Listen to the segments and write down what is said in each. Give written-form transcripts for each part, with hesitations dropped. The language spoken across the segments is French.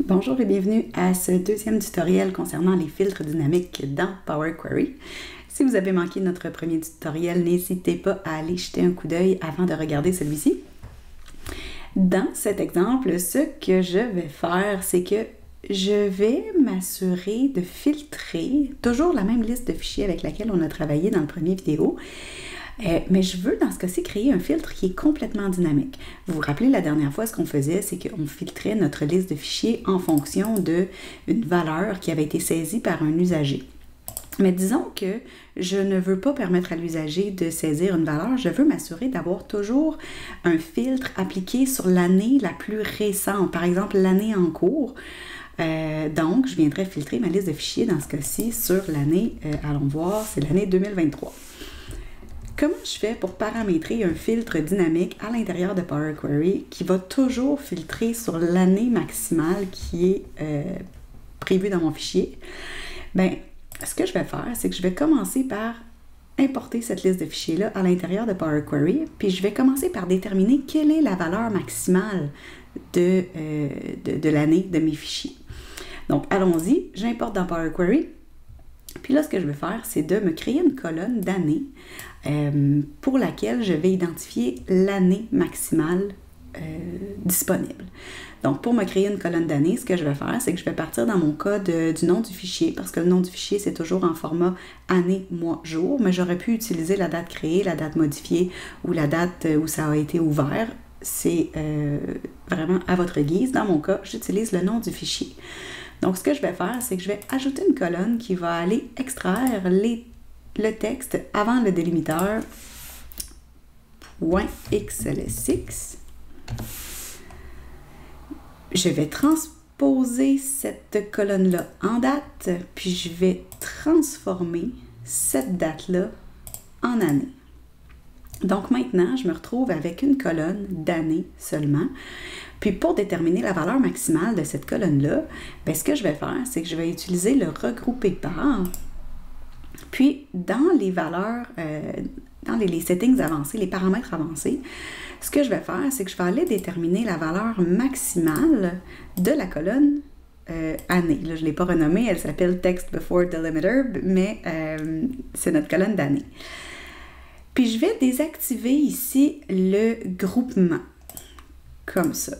Bonjour et bienvenue à ce deuxième tutoriel concernant les filtres dynamiques dans Power Query. Si vous avez manqué notre premier tutoriel, n'hésitez pas à aller jeter un coup d'œil avant de regarder celui-ci. Dans cet exemple, ce que je vais faire, c'est que je vais m'assurer de filtrer toujours la même liste de fichiers avec laquelle on a travaillé dans le premier vidéo. Mais je veux, dans ce cas-ci, créer un filtre qui est complètement dynamique. Vous vous rappelez, la dernière fois, ce qu'on faisait, c'est qu'on filtrait notre liste de fichiers en fonction d'une valeur qui avait été saisie par un usager. Mais disons que je ne veux pas permettre à l'usager de saisir une valeur, je veux m'assurer d'avoir toujours un filtre appliqué sur l'année la plus récente, par exemple l'année en cours. Donc, je viendrai filtrer ma liste de fichiers dans ce cas-ci sur l'année, allons voir, c'est l'année 2023. Comment je fais pour paramétrer un filtre dynamique à l'intérieur de Power Query qui va toujours filtrer sur l'année maximale qui est prévue dans mon fichier? Bien, ce que je vais faire, c'est que je vais commencer par importer cette liste de fichiers-là à l'intérieur de Power Query, puis je vais commencer par déterminer quelle est la valeur maximale de l'année de mes fichiers. Donc, allons-y, j'importe dans Power Query. Puis là, ce que je vais faire, c'est de me créer une colonne d'année pour laquelle je vais identifier l'année maximale disponible. Donc, pour me créer une colonne d'année, ce que je vais faire, c'est que je vais partir dans mon cas du nom du fichier, parce que le nom du fichier, c'est toujours en format année, mois, jour, mais j'aurais pu utiliser la date créée, la date modifiée ou la date où ça a été ouvert. C'est vraiment à votre guise. Dans mon cas, j'utilise le nom du fichier. Donc, ce que je vais faire, c'est que je vais ajouter une colonne qui va aller extraire le texte avant le délimiteur .xlsx. Je vais transposer cette colonne-là en date, puis je vais transformer cette date-là en année. Donc maintenant, je me retrouve avec une colonne d'année seulement. Puis pour déterminer la valeur maximale de cette colonne-là, bien, ce que je vais faire, c'est que je vais utiliser le regrouper par. Puis dans les valeurs, dans les settings avancés, les paramètres avancés, ce que je vais faire, c'est que je vais aller déterminer la valeur maximale de la colonne année. Là, je ne l'ai pas renommée, elle s'appelle Text Before Delimiter, mais c'est notre colonne d'année. Puis je vais désactiver ici le groupement, comme ça.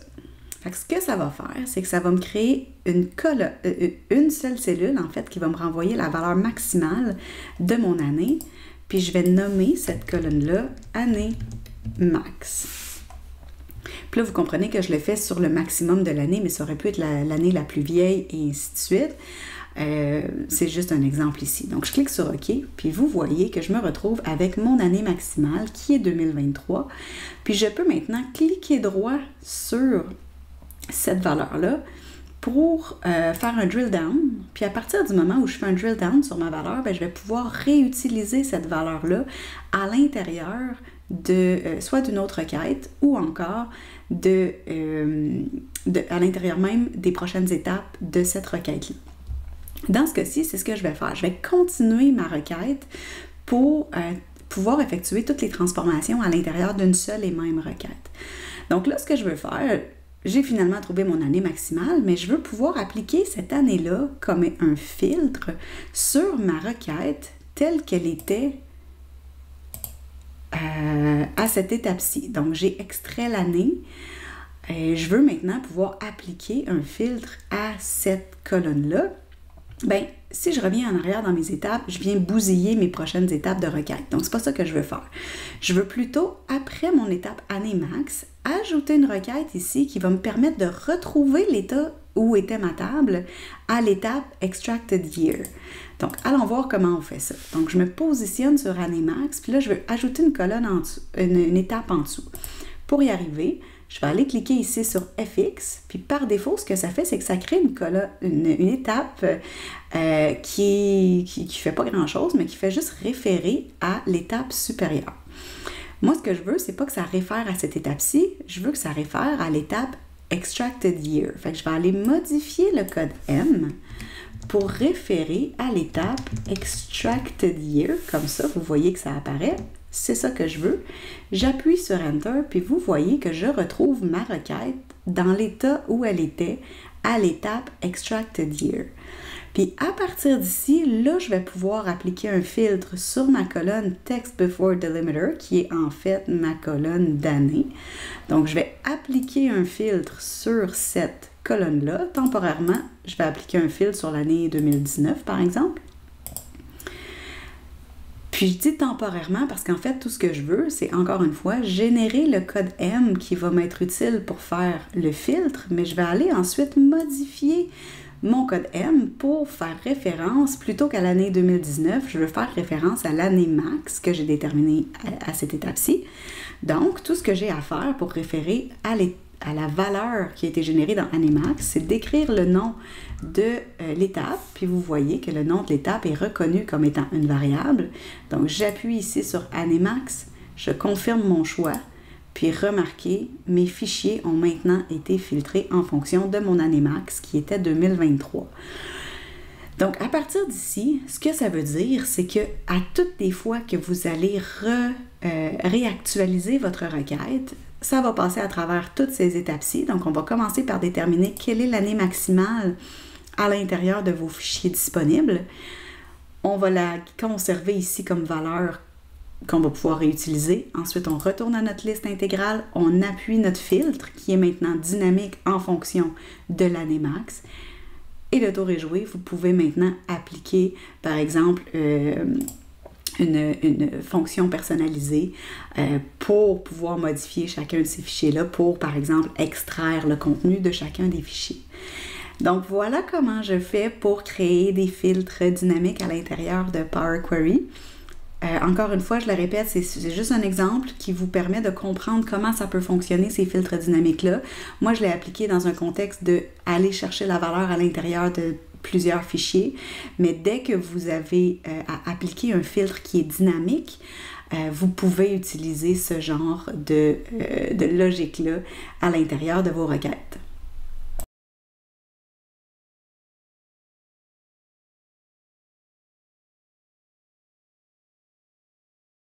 Fait que ce que ça va faire, c'est que ça va me créer une seule cellule, en fait, qui va me renvoyer la valeur maximale de mon année. Puis je vais nommer cette colonne-là année max. Puis là, vous comprenez que je le fais sur le maximum de l'année, mais ça aurait pu être l'année la plus vieille et ainsi de suite. C'est juste un exemple ici. Donc, je clique sur OK, puis vous voyez que je me retrouve avec mon année maximale qui est 2023. Puis, je peux maintenant cliquer droit sur cette valeur-là pour faire un drill down. Puis, à partir du moment où je fais un drill down sur ma valeur, bien, je vais pouvoir réutiliser cette valeur-là à l'intérieur soit d'une autre requête ou encore à l'intérieur même des prochaines étapes de cette requête-là. Dans ce cas-ci, c'est ce que je vais faire. Je vais continuer ma requête pour pouvoir effectuer toutes les transformations à l'intérieur d'une seule et même requête. Donc là, ce que je veux faire, j'ai finalement trouvé mon année maximale, mais je veux pouvoir appliquer cette année-là comme un filtre sur ma requête telle qu'elle était à cette étape-ci. Donc, j'ai extrait l'année. Je veux maintenant pouvoir appliquer un filtre à cette colonne-là. Bien, si je reviens en arrière dans mes étapes, je viens bousiller mes prochaines étapes de requête. Donc, c'est pas ça que je veux faire. Je veux plutôt, après mon étape année max, ajouter une requête ici qui va me permettre de retrouver l'état où était ma table à l'étape extracted year. Donc, allons voir comment on fait ça. Donc, je me positionne sur année max, puis là, je veux ajouter une colonne en dessous, une étape en dessous. Pour y arriver, je vais aller cliquer ici sur FX, puis par défaut, ce que ça fait, c'est que ça crée une étape qui fait pas grand-chose, mais qui fait juste référer à l'étape supérieure. Moi, ce que je veux, c'est pas que ça réfère à cette étape-ci, je veux que ça réfère à l'étape Extracted Year. Fait que je vais aller modifier le code M pour référer à l'étape Extracted Year. Comme ça, vous voyez que ça apparaît. C'est ça que je veux. J'appuie sur Enter, puis vous voyez que je retrouve ma requête dans l'état où elle était à l'étape Extracted Year. Puis à partir d'ici, là, je vais pouvoir appliquer un filtre sur ma colonne Text Before Delimiter, qui est en fait ma colonne d'année. Donc, je vais appliquer un filtre sur cette colonne-là. Temporairement, je vais appliquer un filtre sur l'année 2019, par exemple. Puis je dis temporairement parce qu'en fait, tout ce que je veux, c'est encore une fois générer le code M qui va m'être utile pour faire le filtre, mais je vais aller ensuite modifier mon code M pour faire référence, plutôt qu'à l'année 2019, je veux faire référence à l'année max que j'ai déterminée à cette étape-ci. Donc, tout ce que j'ai à faire pour référer à la valeur qui a été générée dans année max, c'est d'écrire le nom de l'étape, puis vous voyez que le nom de l'étape est reconnu comme étant une variable. Donc, j'appuie ici sur année max, je confirme mon choix, puis remarquez, mes fichiers ont maintenant été filtrés en fonction de mon année max qui était 2023. Donc, à partir d'ici, ce que ça veut dire, c'est que à toutes les fois que vous allez réactualiser votre requête, ça va passer à travers toutes ces étapes-ci. Donc, on va commencer par déterminer quelle est l'année maximale à l'intérieur de vos fichiers disponibles. On va la conserver ici comme valeur qu'on va pouvoir réutiliser. Ensuite, on retourne à notre liste intégrale, on appuie notre filtre qui est maintenant dynamique en fonction de l'année max. Et le tour est joué. Vous pouvez maintenant appliquer, par exemple, une fonction personnalisée pour pouvoir modifier chacun de ces fichiers-là pour, par exemple, extraire le contenu de chacun des fichiers. Donc, voilà comment je fais pour créer des filtres dynamiques à l'intérieur de Power Query. Encore une fois, je le répète, c'est juste un exemple qui vous permet de comprendre comment ça peut fonctionner, ces filtres dynamiques-là. Moi, je l'ai appliqué dans un contexte de aller chercher la valeur à l'intérieur de plusieurs fichiers, mais dès que vous avez à appliquer un filtre qui est dynamique, vous pouvez utiliser ce genre de logique-là à l'intérieur de vos requêtes.